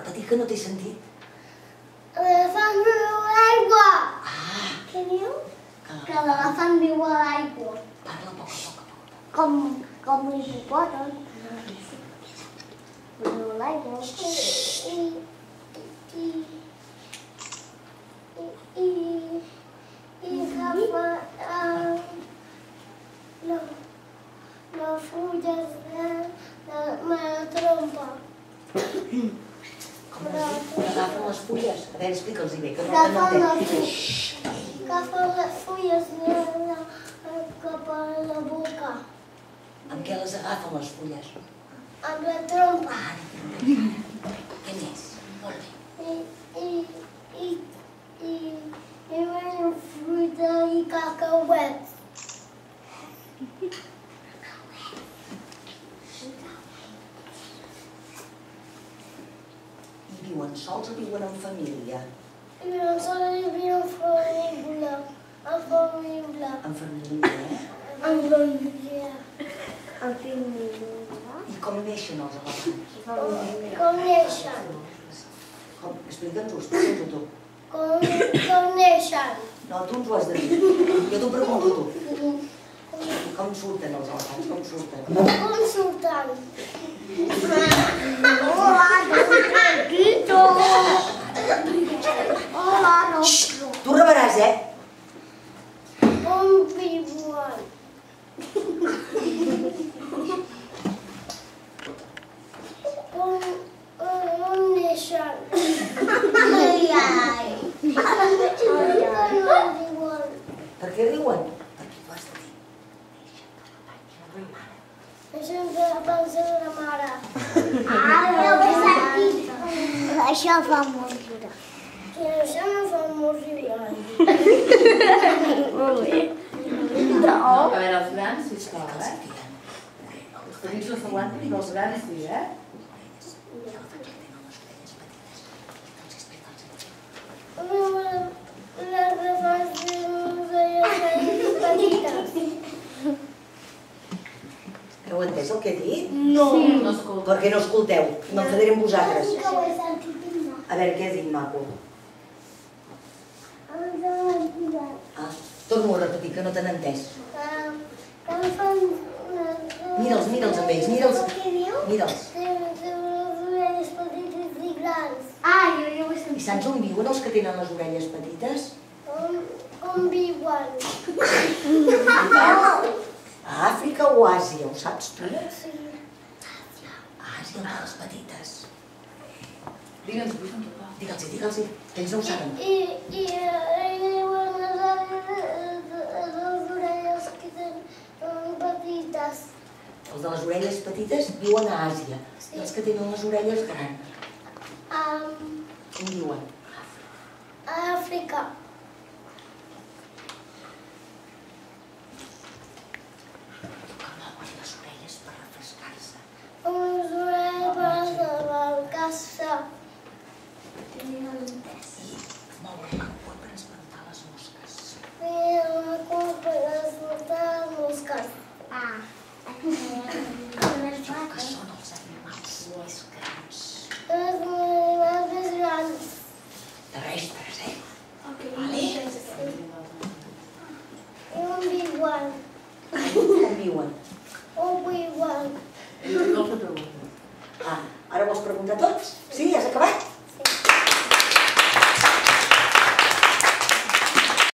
repetir que no t'he sentit. L'elefant viu a l'aigua. Què diu? Que l'elefant viu a l'aigua. Parla a poc. Com l'hipopòtam. Viu a l'aigua. I agafa les fulles de la trompa. Com agafen les fulles? A veure, explica'ls-hi bé, que no Agafen t'entenc. les fulles cap a la boca. Amb què les agafen les fulles? Amb la trompa. Què més? Molt bé. I mengen fruita i cacauets. I viuen sols o viuen en família? Viuen sols i viuen en família. En família. En família, eh? En família. I com neixen els elefants? Com neixen? Explica'ns-ho tu. Com neixen? No, tu ens ho has de dir. Jo t'ho pregunto tu. Com surten els elefants? Com surten? Com surten? Hola, Quito! Hola, no. Tu rebaràs, eh? Com viuen? Com neixen? Per què riuen? Perquè tu has de dir. Neixen de la pansa de la mare. Això fa molt riure. Que això no fa molt riure. Molt bé. No, a veure, els grans, sisplau, eh? Els petits no s'aguanten, però els grans sí, eh? Les elefants tenen orelles petites. Heu entès el que he dit? No. No escolta. Per què no escolteu? M'enfadaré amb vosaltres. Que ho he sentit no. A veure, què has dit, maco? Torno a repetir, que no t'han entès. Mira'ls amb ells, mira'ls. Què diu? Mira'ls. Tenen les orelles petites i grans. Jo ho he I sentit. saps on viuen els que tenen les orelles petites? Com viuen? A Àfrica o Àsia, ho saps tu? Sí. A Àsia, on les petites. Digue'ns, total. Digue'ls-hi, que ells no ho saben. I diuen les orelles que tenen petites. Els de les orelles petites viuen a Àsia. I els que tenen les orelles grans, on viuen? A Àfrica. Com mouen les orelles per refrescar-se. Les orelles per arrencar-se. Mouen la cua per espantar les mosques. Tenen la cua per espantar les mosques. Que són els animals més grans. Els animals més grans. Terrestres, eh? I on viuen? On viuen? On viuen? No els pregunto. Ara vols preguntar tots? Sí, has acabat?